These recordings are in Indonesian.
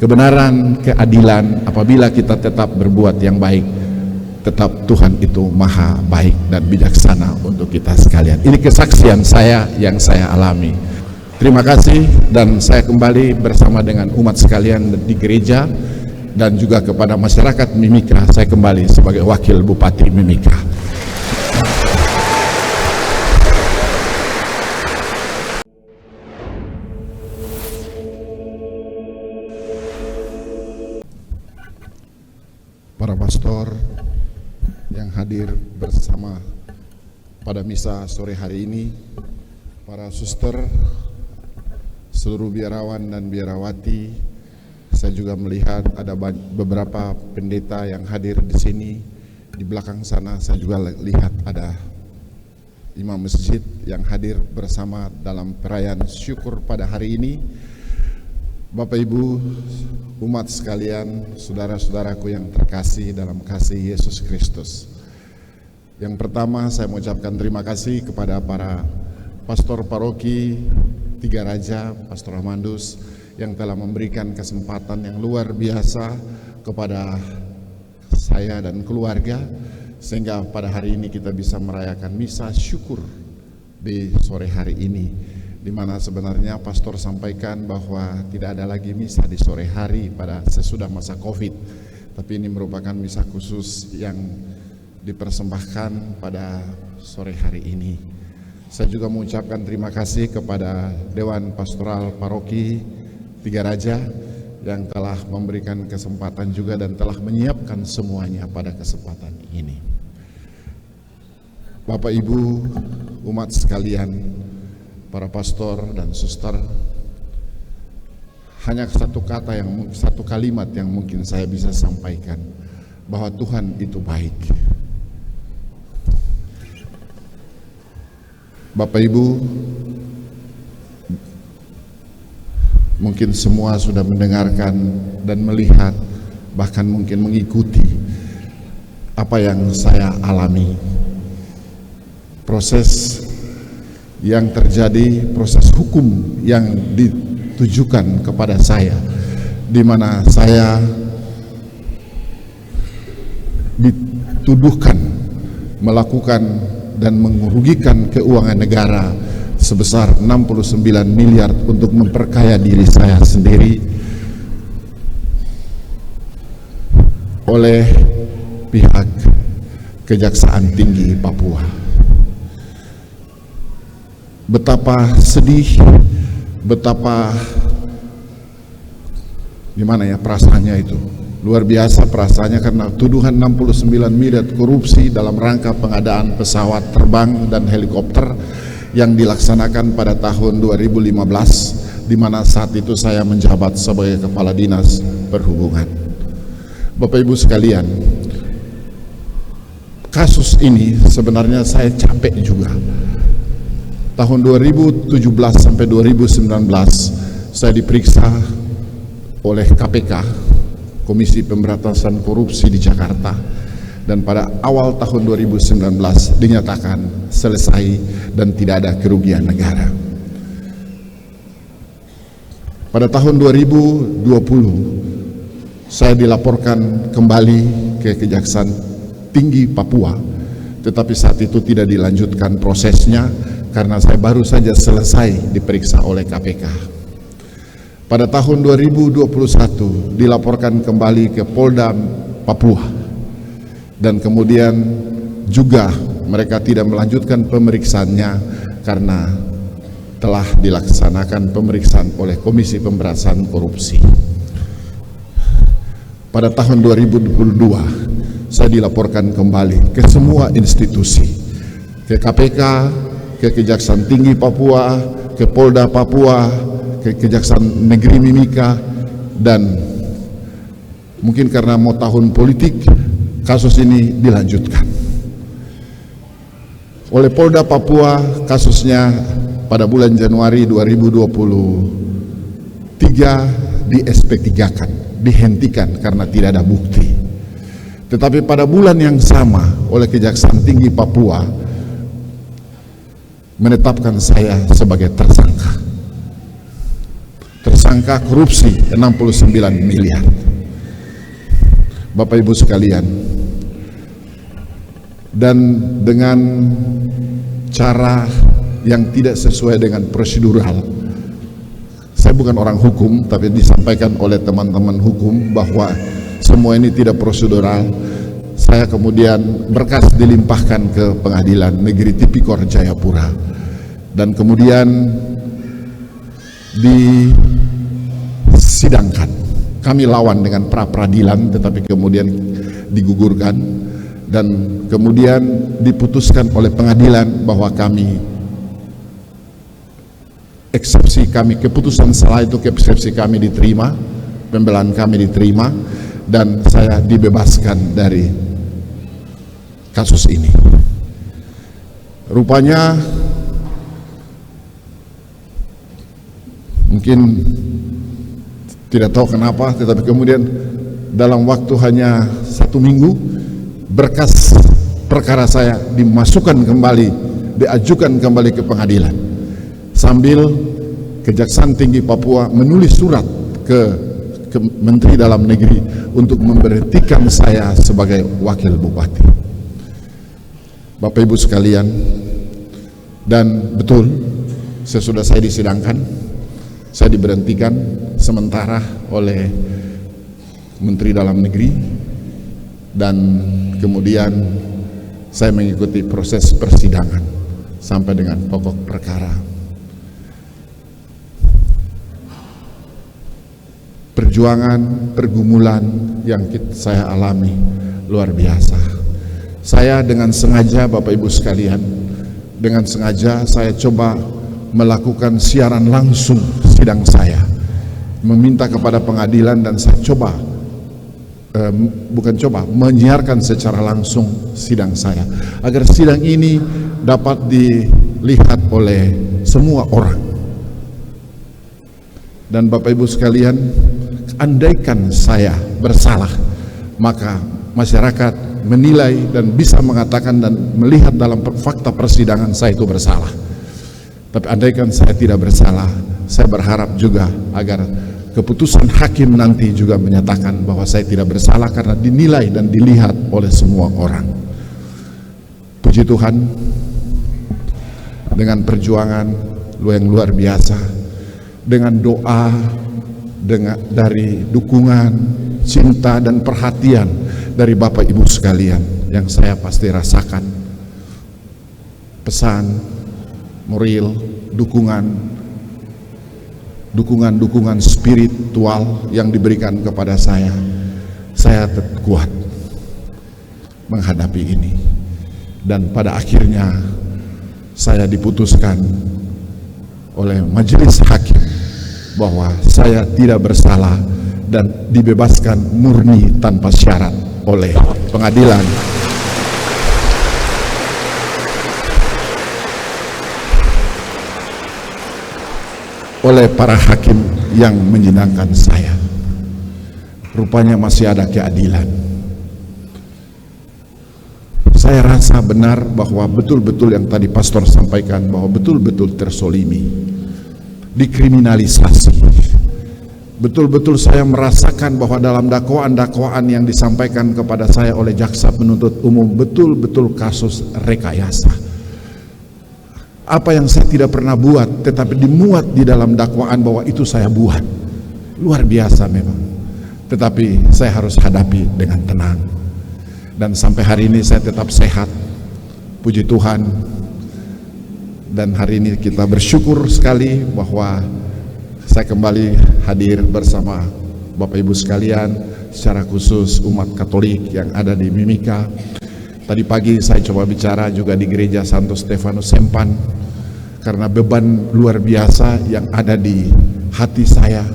kebenaran, keadilan. Apabila kita tetap berbuat yang baik, tetap Tuhan itu maha baik dan bijaksana untuk kita sekalian. Ini kesaksian saya yang saya alami. Terima kasih, dan saya kembali bersama dengan umat sekalian di gereja dan juga kepada masyarakat Mimika. Saya kembali sebagai wakil Bupati Mimika. Para pastor yang hadir bersama pada misa sore hari ini, para suster, seluruh biarawan dan biarawati, saya juga melihat ada beberapa pendeta yang hadir di sini. Di belakang sana saya juga lihat ada imam masjid yang hadir bersama dalam perayaan syukur pada hari ini. Bapak Ibu, umat sekalian, saudara-saudaraku yang terkasih dalam kasih Yesus Kristus. Yang pertama, saya mengucapkan terima kasih kepada para pastor paroki Tiga Raja, Pastor Amandus, yang telah memberikan kesempatan yang luar biasa kepada saya dan keluarga, sehingga pada hari ini kita bisa merayakan misa syukur di sore hari ini, di mana sebenarnya pastor sampaikan bahwa tidak ada lagi misa di sore hari pada sesudah masa Covid, tapi ini merupakan misa khusus yang dipersembahkan pada sore hari ini. Saya juga mengucapkan terima kasih kepada Dewan Pastoral Paroki Tiga Raja yang telah memberikan kesempatan juga dan telah menyiapkan semuanya pada kesempatan ini. Bapak Ibu, umat sekalian, para pastor dan suster, hanya satu kalimat yang mungkin saya bisa sampaikan, bahwa Tuhan itu baik. Bapak Ibu, mungkin semua sudah mendengarkan dan melihat, bahkan mungkin mengikuti apa yang saya alami. Proses yang terjadi, proses hukum yang ditujukan kepada saya, di mana saya dituduhkan melakukan dan merugikan keuangan negara sebesar 69 miliar untuk memperkaya diri saya sendiri oleh pihak Kejaksaan Tinggi Papua. Betapa sedih, betapa gimana ya perasaannya itu. Luar biasa perasaannya karena tuduhan 69 miliar korupsi dalam rangka pengadaan pesawat terbang dan helikopter yang dilaksanakan pada tahun 2015, di mana saat itu saya menjabat sebagai Kepala Dinas Perhubungan. Bapak Ibu sekalian, kasus ini sebenarnya saya capek juga. Tahun 2017 sampai 2019 saya diperiksa oleh KPK, Komisi Pemberantasan Korupsi di Jakarta, dan pada awal tahun 2019 dinyatakan selesai dan tidak ada kerugian negara. Pada tahun 2020 saya dilaporkan kembali ke Kejaksaan Tinggi Papua, tetapi saat itu tidak dilanjutkan prosesnya karena saya baru saja selesai diperiksa oleh KPK. Pada tahun 2021 dilaporkan kembali ke Polda Papua, dan kemudian juga mereka tidak melanjutkan pemeriksaannya karena telah dilaksanakan pemeriksaan oleh Komisi Pemberantasan Korupsi. Pada tahun 2022 saya dilaporkan kembali ke semua institusi, ke KPK, ke Kejaksaan Tinggi Papua, ke Polda Papua, ke Kejaksaan Negeri Mimika, dan mungkin karena mau tahun politik kasus ini dilanjutkan. Oleh Polda Papua, kasusnya pada bulan Januari 2023 di SP3-kan, dihentikan karena tidak ada bukti. Tetapi pada bulan yang sama oleh Kejaksaan Tinggi Papua menetapkan saya sebagai tersangka. tersangka korupsi 69 miliar. Bapak Ibu sekalian, dan dengan cara yang tidak sesuai dengan prosedural, saya bukan orang hukum, tapi disampaikan oleh teman-teman hukum bahwa semua ini tidak prosedural. Saya kemudian berkas dilimpahkan ke Pengadilan Negeri Tipikor Jayapura, dan kemudian disidangkan. Kami lawan dengan pra-peradilan, tetapi kemudian digugurkan, dan kemudian diputuskan oleh pengadilan bahwa kami, eksepsi kami, keputusan salah itu eksepsi kami diterima, pembelaan kami diterima, dan saya dibebaskan dari kasus ini. Rupanya mungkin tidak tahu kenapa, tetapi kemudian dalam waktu hanya 1 minggu berkas perkara saya dimasukkan kembali, diajukan kembali ke pengadilan, sambil Kejaksaan Tinggi Papua menulis surat ke Menteri Dalam Negeri untuk memberhentikan saya sebagai wakil bupati. Bapak Ibu sekalian, dan betul sesudah saya disidangkan, saya diberhentikan sementara oleh Menteri Dalam Negeri, dan kemudian saya mengikuti proses persidangan sampai dengan pokok perkara. Perjuangan, pergumulan yang saya alami luar biasa. Saya dengan sengaja, Bapak Ibu sekalian, dengan sengaja saya coba melakukan siaran langsung sidang saya, meminta kepada pengadilan, dan saya menyiarkan secara langsung sidang saya, agar sidang ini dapat dilihat oleh semua orang. Dan Bapak Ibu sekalian, andaikan saya bersalah, maka masyarakat menilai dan bisa mengatakan dan melihat dalam fakta persidangan saya itu bersalah. Tapi andaikan saya tidak bersalah, saya berharap juga agar keputusan hakim nanti juga menyatakan bahwa saya tidak bersalah, karena dinilai dan dilihat oleh semua orang. Puji Tuhan, dengan perjuangan yang luar biasa, dengan doa, dari dukungan, cinta dan perhatian dari Bapak Ibu sekalian yang saya pasti rasakan, pesan, moral, dukungan spiritual yang diberikan kepada saya tetap kuat menghadapi ini. Dan pada akhirnya saya diputuskan oleh majelis hakim bahwa saya tidak bersalah dan dibebaskan murni tanpa syarat oleh pengadilan. Oleh para hakim yang menyidangkan saya. Rupanya masih ada keadilan. Saya rasa benar bahwa betul-betul yang tadi pastor sampaikan, bahwa betul-betul tersolimi, dikriminalisasi. Betul-betul saya merasakan bahwa dalam dakwaan-dakwaan yang disampaikan kepada saya oleh jaksa penuntut umum betul-betul kasus rekayasa. Apa yang saya tidak pernah buat tetapi dimuat di dalam dakwaan bahwa itu saya buat. Luar biasa memang. Tetapi saya harus hadapi dengan tenang. Dan sampai hari ini saya tetap sehat. Puji Tuhan. Dan hari ini kita bersyukur sekali bahwa saya kembali hadir bersama Bapak Ibu sekalian, secara khusus umat Katolik yang ada di Mimika. Tadi pagi saya coba bicara juga di gereja Santo Stefanus Sempan, karena beban luar biasa yang ada di hati saya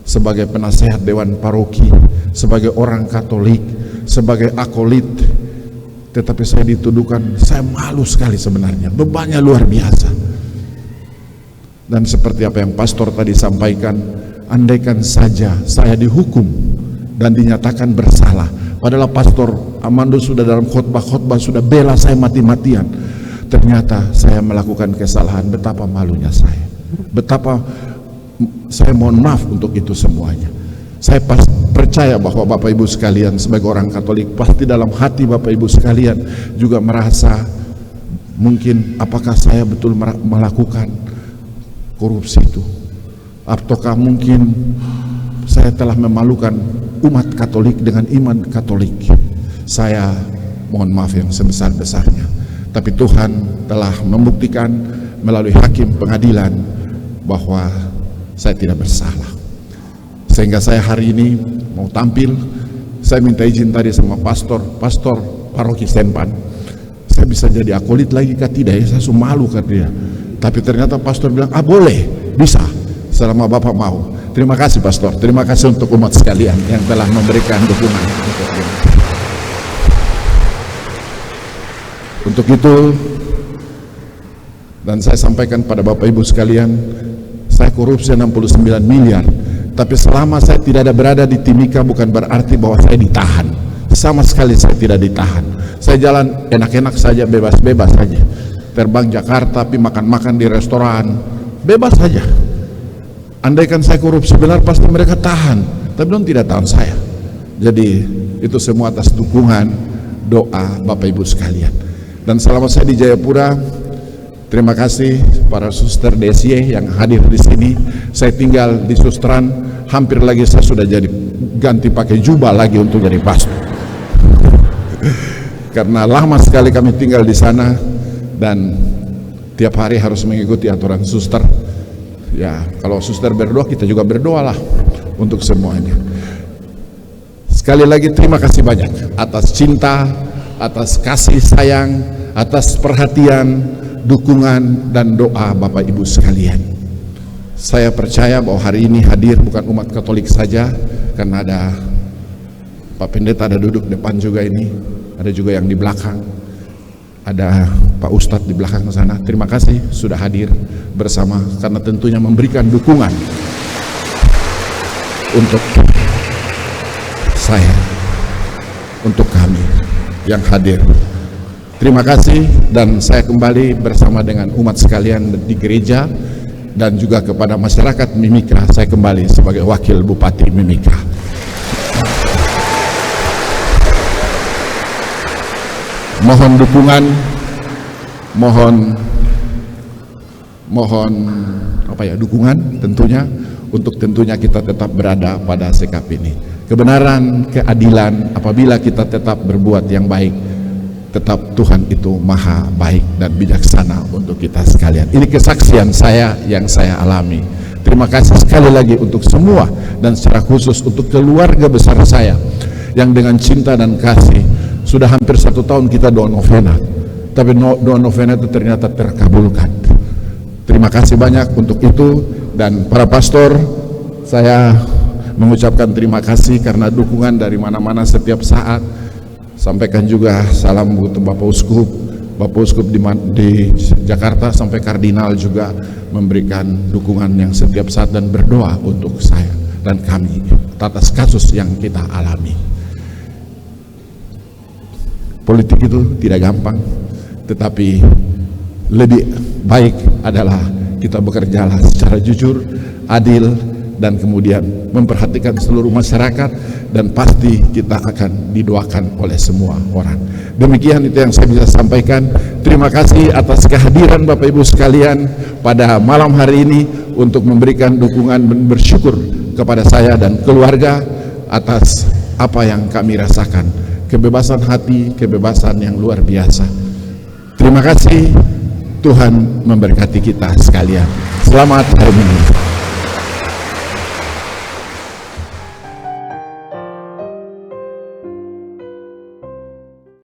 sebagai penasehat Dewan Paroki, sebagai orang Katolik, sebagai akolit. Tetapi saya dituduhkan, saya malu sekali sebenarnya, bebannya luar biasa. Dan seperti apa yang pastor tadi sampaikan, andaikan saja saya dihukum dan dinyatakan bersalah, padahal pastor Amando sudah dalam khotbah sudah bela saya mati-matian, ternyata saya melakukan kesalahan, betapa malunya saya, betapa Saya mohon maaf untuk itu semuanya. Saya percaya bahwa Bapak Ibu sekalian sebagai orang Katolik pasti dalam hati Bapak Ibu sekalian juga merasa mungkin apakah saya betul melakukan korupsi itu, ataukah mungkin saya telah memalukan umat Katolik dengan iman Katolik. Saya mohon maaf yang sebesar-besarnya. Tapi Tuhan telah membuktikan melalui hakim pengadilan bahwa saya tidak bersalah. Sehingga saya hari ini mau tampil, saya minta izin tadi sama pastor paroki Senpan. Saya bisa jadi akolit lagi kah tidak ya? Saya malu kan dia. Tapi ternyata pastor bilang, boleh, bisa, selama Bapak mau. Terima kasih pastor, terima kasih untuk umat sekalian yang telah memberikan dukungan untuk itu. Dan saya sampaikan pada Bapak Ibu sekalian, saya korupsi 69 miliar, tapi selama saya tidak ada berada di Timika bukan berarti bahwa saya ditahan. Sama sekali saya tidak ditahan. Saya jalan enak-enak saja, bebas-bebas saja. Terbang Jakarta, tapi makan-makan di restoran, bebas saja. Andaikan saya korupsi benar, pasti mereka tahan. Tapi dong tidak tahan saya. Jadi itu semua atas dukungan doa Bapak Ibu sekalian. Dan selama saya di Jayapura, terima kasih para suster DSY yang hadir di sini. Saya tinggal di Susteran, hampir lagi saya sudah jadi ganti pakai jubah lagi untuk jadi pastor. Karena lama sekali kami tinggal di sana dan tiap hari harus mengikuti aturan suster. Ya, kalau suster berdoa, kita juga berdoalah untuk semuanya. Sekali lagi terima kasih banyak atas cinta, atas kasih sayang, atas perhatian, dukungan dan doa Bapak Ibu sekalian. Saya percaya bahwa hari ini hadir bukan umat Katolik saja, karena ada Pak Pendeta ada duduk depan juga ini, ada juga yang di belakang, ada Pak Ustadz di belakang sana. Terima kasih sudah hadir bersama, karena tentunya memberikan dukungan untuk saya, untuk kami yang hadir. Terima kasih, dan saya kembali bersama dengan umat sekalian di gereja dan juga kepada masyarakat Mimika. Saya kembali sebagai wakil Bupati Mimika. Mohon dukungan, mohon dukungan tentunya, untuk tentunya kita tetap berada pada sikap ini. Kebenaran, keadilan, apabila kita tetap berbuat yang baik, tetap Tuhan itu maha baik dan bijaksana untuk kita sekalian. Ini kesaksian saya yang saya alami. Terima kasih sekali lagi untuk semua, dan secara khusus untuk keluarga besar saya yang dengan cinta dan kasih sudah hampir 1 tahun kita doa novena, tapi doa novena itu ternyata terkabulkan. Terima kasih banyak untuk itu. Dan para pastor, saya mengucapkan terima kasih karena dukungan dari mana-mana setiap saat. Sampaikan juga salam untuk Bapak Uskup di Jakarta, sampai Kardinal juga memberikan dukungan yang setiap saat dan berdoa untuk saya dan kami atas kasus yang kita alami. Politik itu tidak gampang, tetapi lebih baik adalah kita bekerjalah secara jujur, adil, dan kemudian memperhatikan seluruh masyarakat, dan pasti kita akan didoakan oleh semua orang. Demikian itu yang saya bisa sampaikan. Terima kasih atas kehadiran Bapak Ibu sekalian pada malam hari ini untuk memberikan dukungan dan bersyukur kepada saya dan keluarga atas apa yang kami rasakan. Kebebasan hati, kebebasan yang luar biasa. Terima kasih, Tuhan memberkati kita sekalian. Selamat hari Minggu.